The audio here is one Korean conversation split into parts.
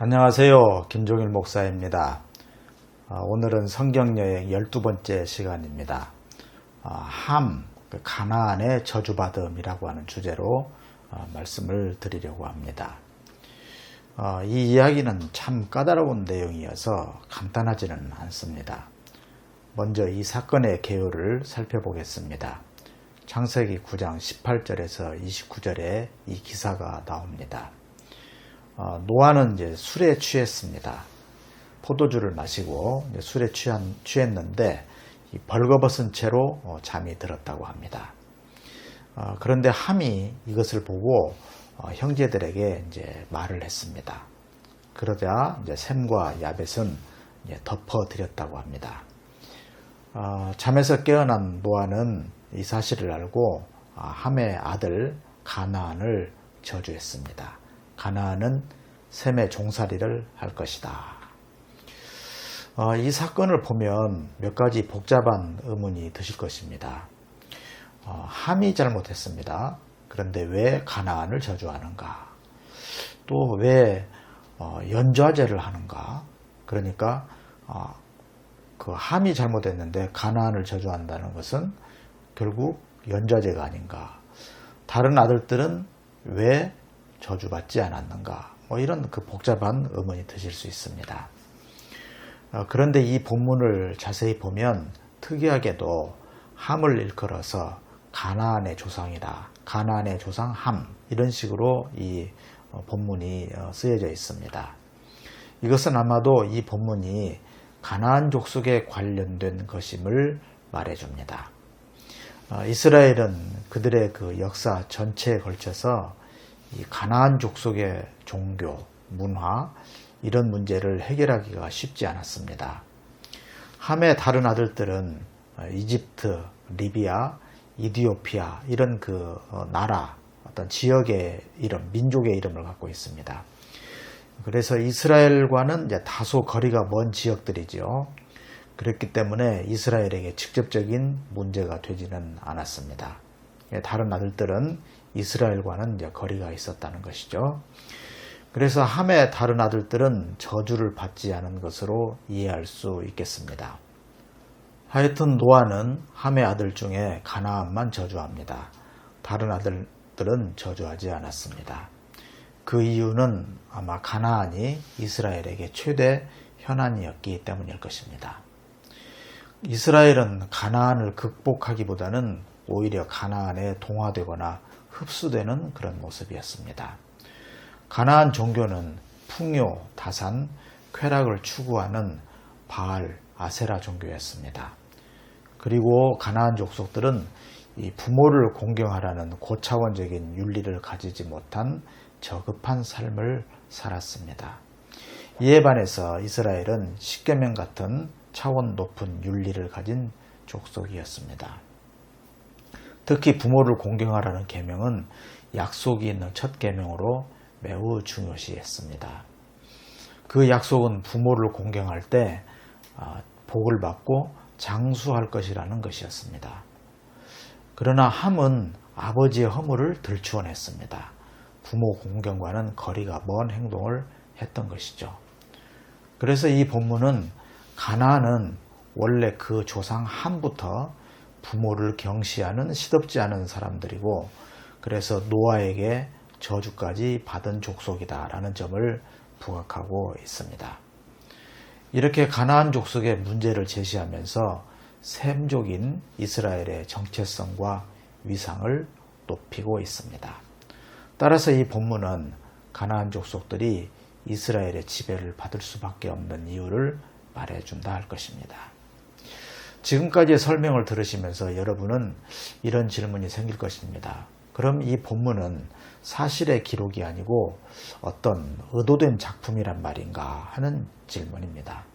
안녕하세요. 김종일 목사입니다. 오늘은 성경여행 12번째 시간입니다. 가나안의 저주받음이라고 하는 주제로 말씀을 드리려고 합니다. 이 이야기는 참 까다로운 내용이어서 간단하지는 않습니다. 먼저 이 사건의 개요를 살펴보겠습니다. 창세기 9장 18절에서 29절에 이 기사가 나옵니다. 노아는 이제 술에 취했습니다. 포도주를 마시고 술에 취했는데 벌거벗은 채로 잠이 들었다고 합니다. 그런데 함이 이것을 보고 형제들에게 이제 말을 했습니다. 그러자 이제 셈과 야벳은 덮어드렸다고 합니다. 잠에서 깨어난 노아는 이 사실을 알고 함의 아들 가나안을 저주했습니다. 가나안은 셈의 종살이를 할 것이다. 이 사건을 보면 몇 가지 복잡한 의문이 드실 것입니다. 함이 잘못했습니다. 그런데 왜 가나안을 저주하는가? 또 왜 연좌제를 하는가? 그러니까 그 함이 잘못했는데 가나안을 저주한다는 것은 결국 연좌제가 아닌가? 다른 아들들은 왜 저주받지 않았는가? 이런 그 복잡한 의문이 드실 수 있습니다. 그런데 이 본문을 자세히 보면 특이하게도 함을 일컬어서 가나안의 조상이다, 가나안의 조상 함, 이런 식으로 이 본문이 쓰여져 있습니다. 이것은 아마도 이 본문이 가나안 족속에 관련된 것임을 말해줍니다. 이스라엘은 그들의 그 역사 전체에 걸쳐서 이 가나안 족속의 종교, 문화, 이런 문제를 해결하기가 쉽지 않았습니다. 함의 다른 아들들은 이집트, 리비아, 이디오피아 이런 그 나라, 어떤 지역의 이름, 민족의 이름을 갖고 있습니다. 그래서 이스라엘과는 이제 다소 거리가 먼 지역들이죠. 그렇기 때문에 이스라엘에게 직접적인 문제가 되지는 않았습니다. 다른 아들들은 이스라엘과는 이제 거리가 있었다는 것이죠. 그래서 함의 다른 아들들은 저주를 받지 않은 것으로 이해할 수 있겠습니다. 하여튼 노아는 함의 아들 중에 가나안만 저주합니다. 다른 아들들은 저주하지 않았습니다. 그 이유는 아마 가나안이 이스라엘에게 최대 현안이었기 때문일 것입니다. 이스라엘은 가나안을 극복하기보다는 오히려 가나안에 동화되거나 흡수되는 그런 모습이었습니다. 가나안 종교는 풍요, 다산, 쾌락을 추구하는 바알, 아세라 종교였습니다. 그리고 가나안 족속들은 이 부모를 공경하라는 고차원적인 윤리를 가지지 못한 저급한 삶을 살았습니다. 이에 반해서 이스라엘은 십계명 같은 차원 높은 윤리를 가진 족속이었습니다. 특히 부모를 공경하라는 계명은 약속이 있는 첫 계명으로 매우 중요시했습니다. 그 약속은 부모를 공경할 때 복을 받고 장수할 것이라는 것이었습니다. 그러나 함은 아버지의 허물을 들추어냈습니다. 부모 공경과는 거리가 먼 행동을 했던 것이죠. 그래서 이 본문은 가나안은 원래 그 조상 함부터 부모를 경시하는 시덥지 않은 사람들이고, 그래서 노아에게 저주까지 받은 족속이다 라는 점을 부각하고 있습니다. 이렇게 가나안 족속의 문제를 제시하면서 셈족인 이스라엘의 정체성과 위상을 높이고 있습니다. 따라서 이 본문은 가나안 족속들이 이스라엘의 지배를 받을 수밖에 없는 이유를 말해준다 할 것입니다. 지금까지의 설명을 들으시면서 여러분은 이런 질문이 생길 것입니다. 그럼 이 본문은 사실의 기록이 아니고 어떤 의도된 작품이란 말인가 하는 질문입니다.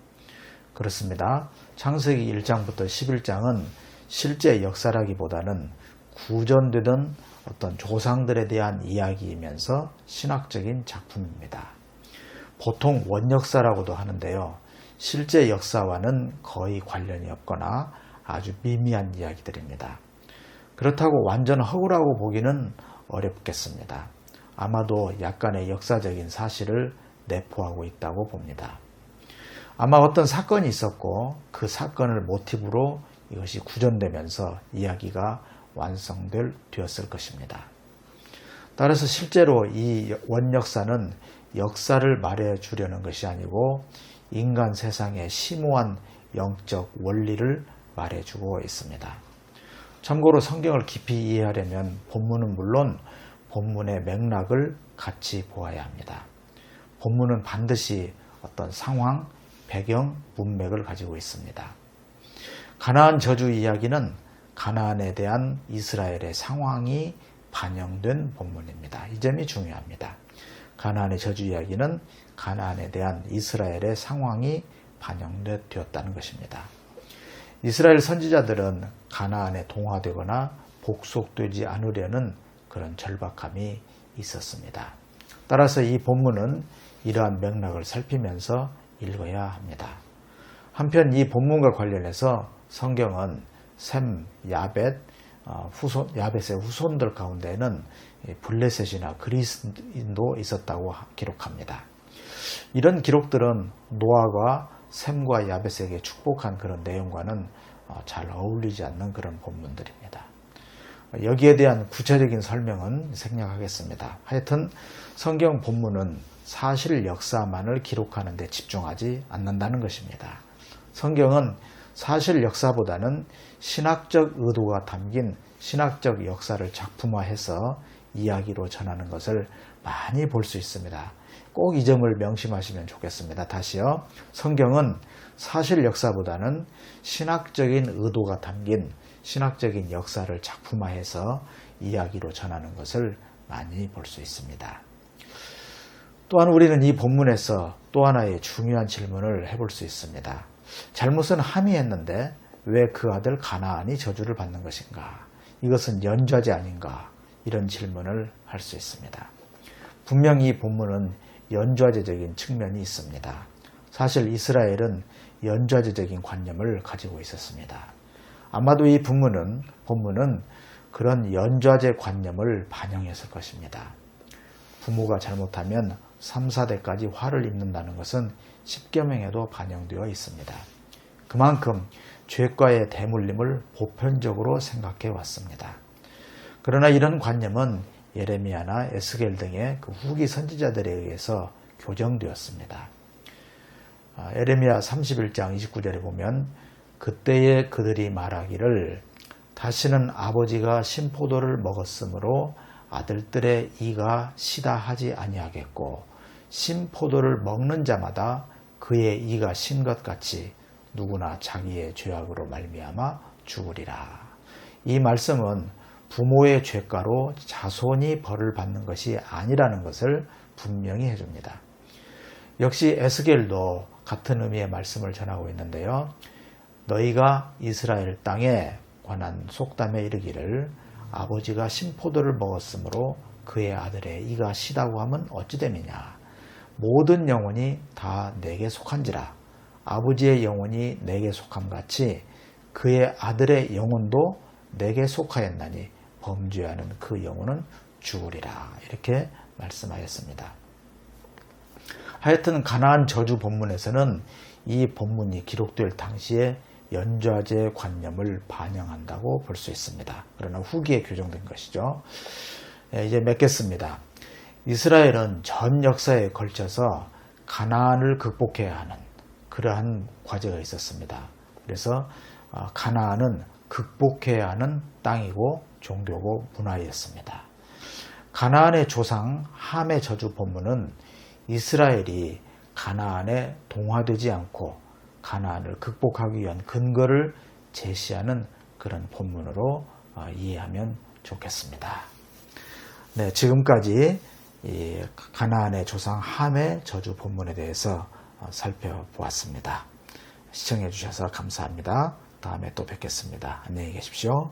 그렇습니다. 창세기 1장부터 11장은 실제 역사라기보다는 구전되던 어떤 조상들에 대한 이야기이면서 신학적인 작품입니다. 보통 원역사라고도 하는데요. 실제 역사와는 거의 관련이 없거나 아주 미미한 이야기들입니다. 그렇다고 완전 허구라고 보기는 어렵겠습니다. 아마도 약간의 역사적인 사실을 내포하고 있다고 봅니다. 아마 어떤 사건이 있었고 그 사건을 모티브로 이것이 구전되면서 이야기가 완성되었을 것입니다. 따라서 실제로 이 원역사는 역사를 말해주려는 것이 아니고 인간 세상의 심오한 영적 원리를 말해주고 있습니다. 참고로 성경을 깊이 이해하려면 본문은 물론 본문의 맥락을 같이 보아야 합니다. 본문은 반드시 어떤 상황, 배경, 문맥을 가지고 있습니다. 가나안 저주 이야기는 가나안에 대한 이스라엘의 상황이 반영된 본문입니다. 이 점이 중요합니다. 가나안의 저주 이야기는 가나안에 대한 이스라엘의 상황이 반영되었다는 것입니다. 이스라엘 선지자들은 가나안에 동화되거나 복속되지 않으려는 그런 절박함이 있었습니다. 따라서 이 본문은 이러한 맥락을 살피면서 읽어야 합니다. 한편 이 본문과 관련해서 성경은 셈, 야벳, 야벳의 후손들 가운데는 블레셋이나 그리스인도 있었다고 기록합니다. 이런 기록들은 노아가 셈과 야벳에게 축복한 그런 내용과는 잘 어울리지 않는 그런 본문들입니다. 여기에 대한 구체적인 설명은 생략하겠습니다. 하여튼 성경 본문은 사실 역사만을 기록하는 데 집중하지 않는다는 것입니다. 성경은 사실 역사보다는 신학적 의도가 담긴 신학적 역사를 작품화해서 이야기로 전하는 것을 많이 볼 수 있습니다. 꼭 이 점을 명심하시면 좋겠습니다. 다시요. 성경은 사실 역사보다는 신학적인 의도가 담긴 신학적인 역사를 작품화해서 이야기로 전하는 것을 많이 볼 수 있습니다. 또한 우리는 이 본문에서 또 하나의 중요한 질문을 해볼 수 있습니다. 잘못은 함이 했는데 왜 그 아들 가나안이 저주를 받는 것인가? 이것은 연좌제 아닌가? 이런 질문을 할 수 있습니다. 분명히 이 본문은 연좌제적인 측면이 있습니다. 사실 이스라엘은 연좌제적인 관념을 가지고 있었습니다. 아마도 이 본문은 그런 연좌제 관념을 반영했을 것입니다. 부모가 잘못하면 3, 4대까지 화를 입는다는 것은 십계명에도 반영되어 있습니다. 그만큼 죄과의 대물림을 보편적으로 생각해 왔습니다. 그러나 이런 관념은 예레미야나 에스겔 등의 그 후기 선지자들에 의해서 교정되었습니다. 예레미야 31장 29절에 보면 그때에 그들이 말하기를 다시는 아버지가 신포도를 먹었으므로 아들들의 이가 시다 하지 아니하겠고 신포도를 먹는 자마다 그의 이가 신 것 같이 누구나 자기의 죄악으로 말미암아 죽으리라. 이 말씀은 부모의 죄가로 자손이 벌을 받는 것이 아니라는 것을 분명히 해줍니다. 역시 에스겔도 같은 의미의 말씀을 전하고 있는데요. 너희가 이스라엘 땅에 관한 속담에 이르기를 아버지가 신포도를 먹었으므로 그의 아들의 이가 시다고 하면 어찌 됨이냐. 모든 영혼이 다 내게 속한지라. 아버지의 영혼이 내게 속함같이 그의 아들의 영혼도 내게 속하였나니 범죄하는 그 영혼은 죽으리라. 이렇게 말씀하였습니다. 하여튼 가나안 저주 본문에서는 이 본문이 기록될 당시에 연좌제 관념을 반영한다고 볼 수 있습니다. 그러나 후기에 교정된 것이죠. 이제 맺겠습니다. 이스라엘은 전 역사에 걸쳐서 가나안을 극복해야 하는 그러한 과제가 있었습니다. 그래서 가나안은 극복해야 하는 땅이고 종교고 문화였습니다. 가나안의 조상 함의 저주 본문은 이스라엘이 가나안에 동화되지 않고 가나안을 극복하기 위한 근거를 제시하는 그런 본문으로 이해하면 좋겠습니다. 네, 지금까지 이 가나안의 조상 함의 저주 본문에 대해서 살펴보았습니다. 시청해 주셔서 감사합니다. 다음에 또 뵙겠습니다. 안녕히 계십시오.